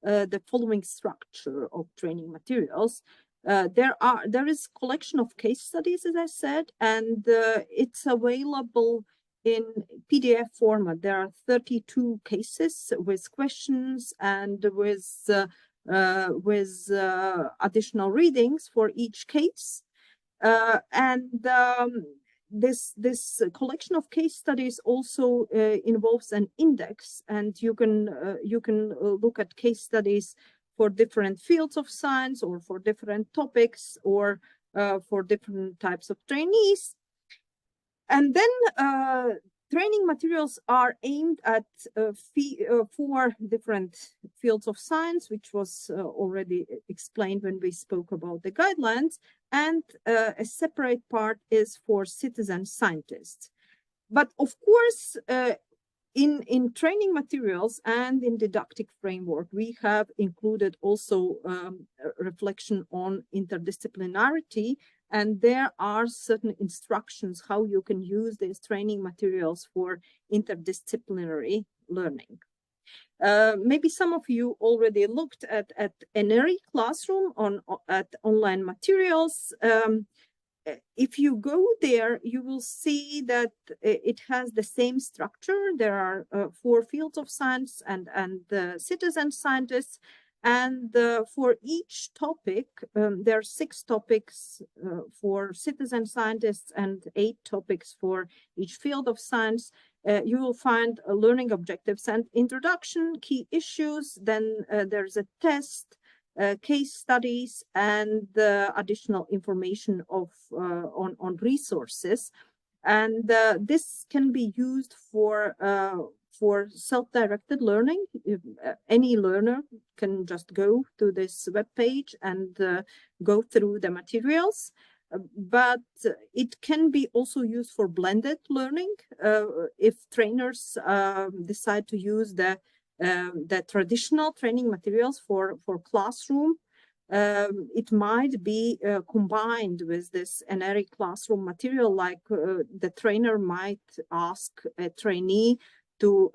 the following structure of training materials. There is collection of case studies, as I said, and it's available in PDF format. There are 32 cases with questions and with additional readings for each case. This collection of case studies also involves an index, and you can look at case studies for different fields of science or for different topics or for different types of trainees. And then training materials are aimed at 4 different fields of science, which was already explained when we spoke about the guidelines, and a separate part is for citizen scientists. But of course, in training materials and in didactic framework, we have included also a reflection on interdisciplinarity, and there are certain instructions how you can use these training materials for interdisciplinary learning. Maybe some of you already looked at an RE classroom at online materials. If you go there, you will see that it has the same structure. There are 4 fields of science and citizen scientists. And for each topic, there are 6 topics for citizen scientists and 8 topics for each field of science. You will find learning objectives and introduction, key issues. Then there's a test, case studies, and additional information on resources. And this can be used for self-directed learning. Any learner can just go to this web page and go through the materials. But it can be also used for blended learning. If trainers decide to use the traditional training materials for classroom, it might be combined with this NRE classroom material, like the trainer might ask a trainee to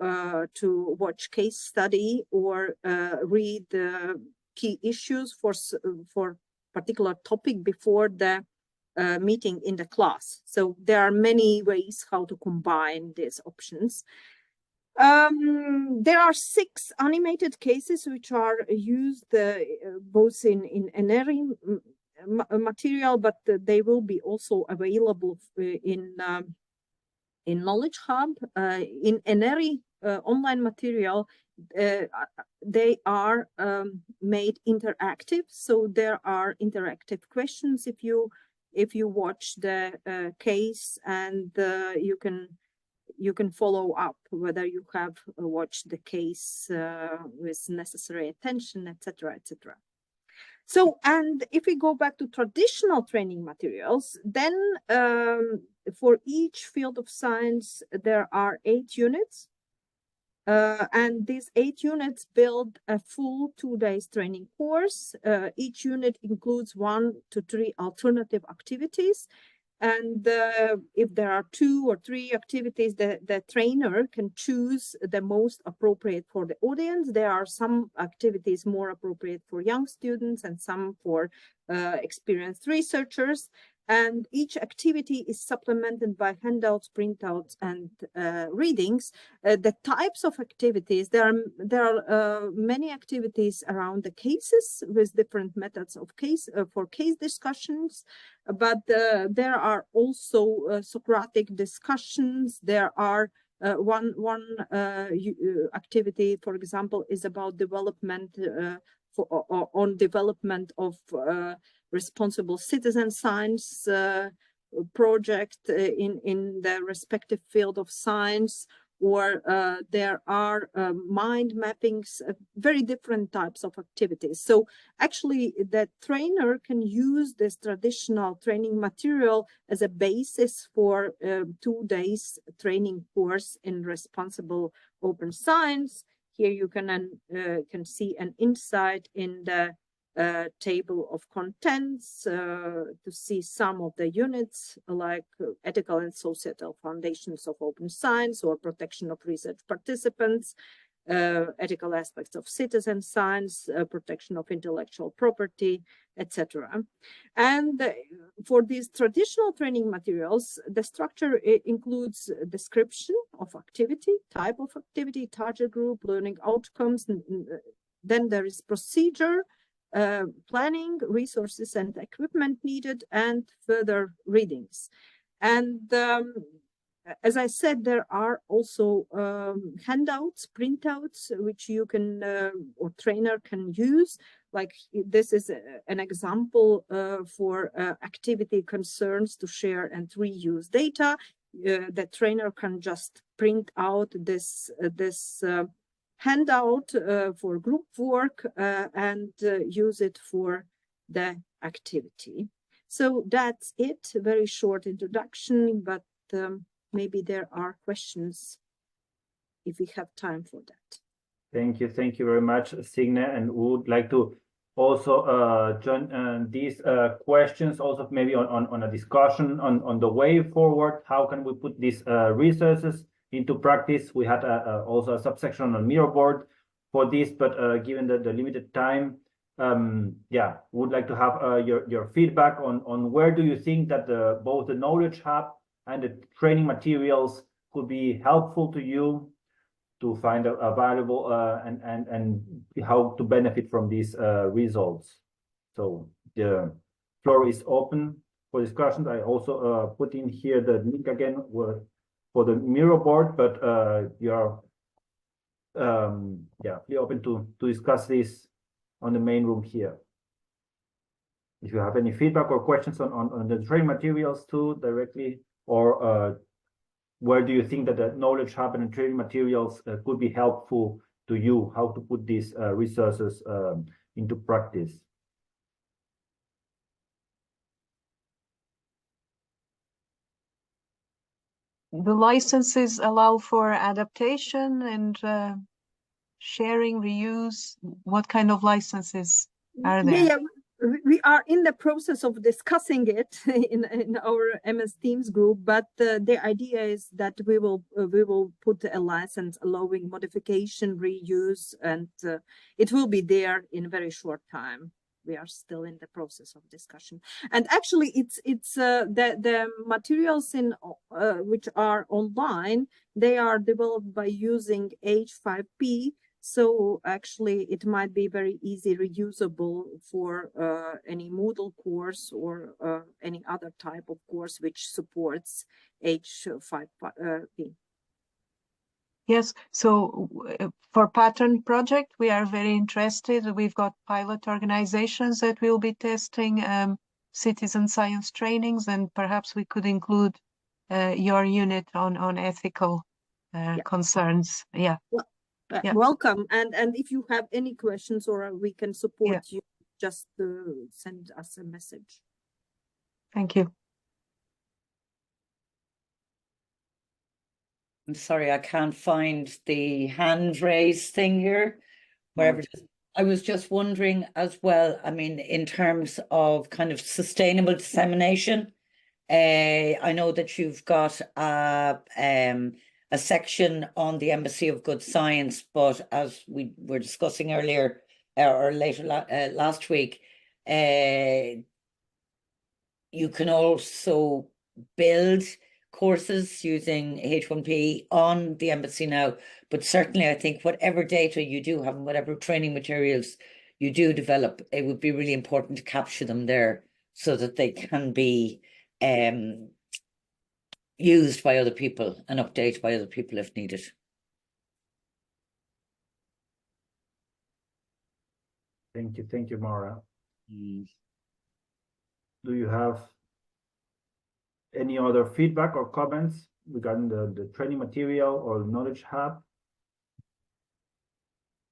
watch case study or read key issues for particular topic before the meeting in the class. So there are many ways how to combine these options. There are 6 animated cases which are used both in NRE material, but they will be also available in Knowledge Hub. In NRE online material, they are made interactive, so there are interactive questions if you watch the case, and you can follow up whether you have watched the case with necessary attention, etc., etc. So, and if we go back to traditional training materials, then for each field of science, there are 8 units. And these 8 units build a full 2 days training course. Each unit includes 1 to 3 alternative activities. And if there are 2 or 3 activities, the trainer can choose the most appropriate for the audience. There are some activities more appropriate for young students and some for experienced researchers. And each activity is supplemented by handouts, printouts, and readings. The types of activities, there are many activities around the cases with different methods of for case discussions, but there are also Socratic discussions. There are one activity, for example, is about development on development of responsible citizen science project in the respective field of science, or there are mind mappings, very different types of activities. So actually the trainer can use this traditional training material as a basis for 2 days training course in responsible open science. Here you can see an insight in the table of contents to see some of the units like ethical and societal foundations of open science, or protection of research participants, ethical aspects of citizen science, protection of intellectual property, etc. And for these traditional training materials, the structure includes description of activity, type of activity, target group, learning outcomes. Then there is procedure, planning, resources and equipment needed, and further readings. And as I said, there are also handouts, printouts, which you can or trainer can use. Like this is an example for activity concerns to share and reuse data. The trainer can just print out this handout for group work and use it for the activity. So that's it, a very short introduction, but maybe there are questions if we have time for that. Thank you very much, Signe, and we would like to also join these questions also maybe on a discussion on the way forward. How can we put these resources into practice? We had also a subsection on Miro board for this, but given the limited time, yeah, would like to have your feedback on where do you think that both the Knowledge Hub and the training materials could be helpful to you to find a valuable and how to benefit from these results. So the floor is open for discussions. I also put in here the link again for the Miro board, but you're yeah, be open to discuss this on the main room here. If you have any feedback or questions on the training materials too directly, or where do you think that the Knowledge Hub and the training materials could be helpful to you, how to put these resources into practice? The licenses allow for adaptation and sharing, reuse. What kind of licenses are there? Yeah, we are in the process of discussing it in our MS Teams group, but the idea is that we will put a license allowing modification, reuse, and it will be there in a very short time. we are still in the process of discussion. And actually, it's the materials in which are online, they are developed by using H5P. So actually, it might be very easy reusable for any Moodle course or any other type of course which supports H5P. Yes, so for pattern project, we are very interested. We've got pilot organizations that will be testing citizen science trainings, and perhaps we could include your unit on ethical concerns. Yeah. Well, yeah. Welcome. And if you have any questions or we can support you, just send us a message. Thank you. I'm sorry, I can't find the hand raise thing here, wherever it is. I was just wondering as well, I mean, in terms of kind of sustainable dissemination, I know that you've got a section on the Embassy of Good Science, but as we were discussing earlier or later last week, you can also build courses using H1P on the embassy now, but certainly I think whatever data you do have and whatever training materials you do develop, it would be really important to capture them there so that they can be used by other people and updated by other people if needed. Thank you, Maura. Do you have any other feedback or comments regarding the training material or knowledge hub,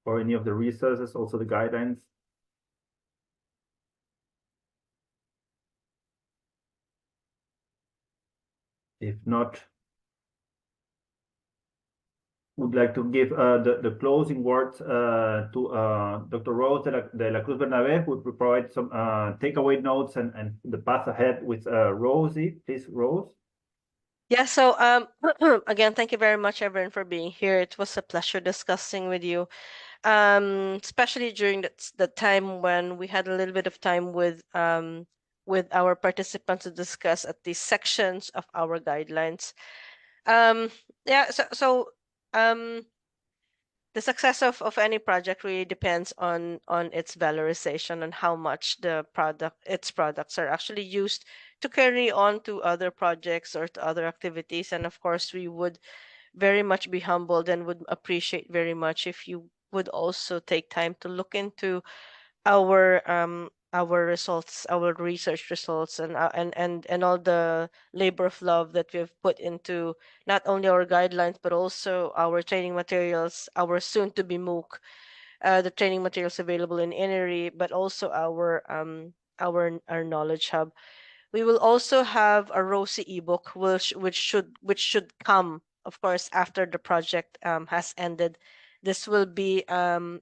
or any of the resources, also the guidelines? If not, would like to give the closing words to Dr. Rose de la Cruz Bernabé, who will provide some takeaway notes and the path ahead with ROSiE. Please, Rose. Yeah, so again, thank you very much, everyone, for being here. It was a pleasure discussing with you, especially during the time when we had a little bit of time with our participants to discuss at these sections of our guidelines. Yeah, so the success of any project really depends on its valorization and how much its products are actually used to carry on to other projects or to other activities. And of course, we would very much be humbled and would appreciate very much if you would also take time to look into our results, our research results, and all the labor of love that we've put into not only our guidelines but also our training materials, our soon-to-be MOOC, the training materials available in INERI, but also our knowledge hub. We will also have a ROSiE ebook, which should come, of course, after the project has ended. This will be an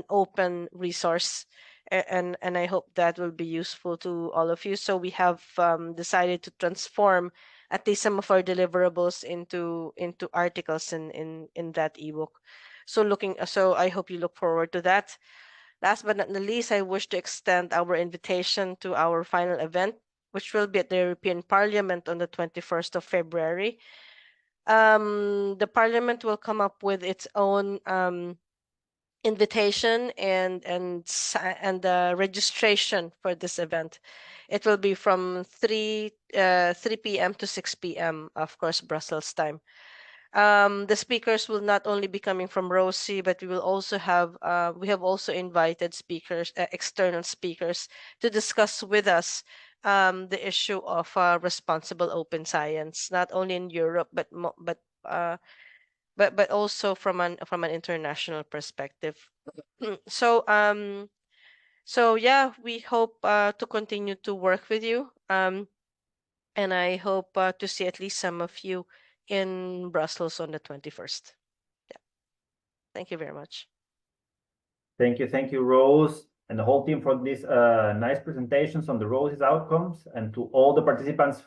open resource, and I hope that will be useful to all of you. So we have decided to transform at least some of our deliverables into articles in that ebook. So I hope you look forward to that. Last but not least, I wish to extend our invitation to our final event, which will be at the European Parliament on the 21st of February. The Parliament will come up with its own invitation and the registration for this event. It will be from 3 p.m. to 6 p.m., of course, Brussels time. The speakers will not only be coming from ROSiE, but we will also have we have also invited speakers, external speakers, to discuss with us the issue of responsible open science, not only in Europe but also from an international perspective. So yeah, we hope to continue to work with you, and I hope to see at least some of you in Brussels on the 21st. Yeah. Thank you very much. Thank you, Rose, and the whole team for these nice presentations on the ROSiE's outcomes, and to all the participants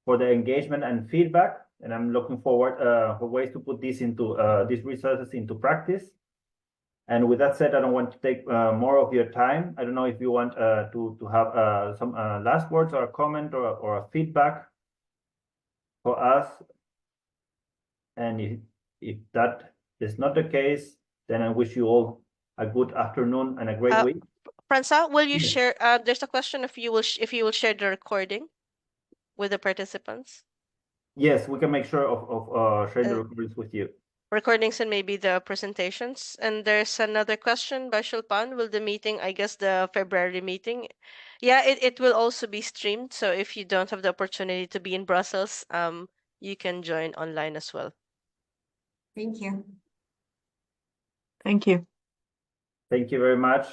for the engagement and feedback. And I'm looking forward for ways to put this into these resources into practice. And with that said, I don't want to take more of your time. I don't know if you want to have some last words or a comment or a feedback for us. And if that is not the case, then I wish you all a good afternoon and a great week. Francois, will you Yes. share? There's a question if you will share the recording with the participants. Yes, we can make sure of sharing the recordings with you. Recordings and maybe the presentations. And there's another question by Shulpan. Will the meeting, I guess the February meeting, yeah, it will also be streamed. So if you don't have the opportunity to be in Brussels, you can join online as well. Thank you. Thank you. Thank you very much.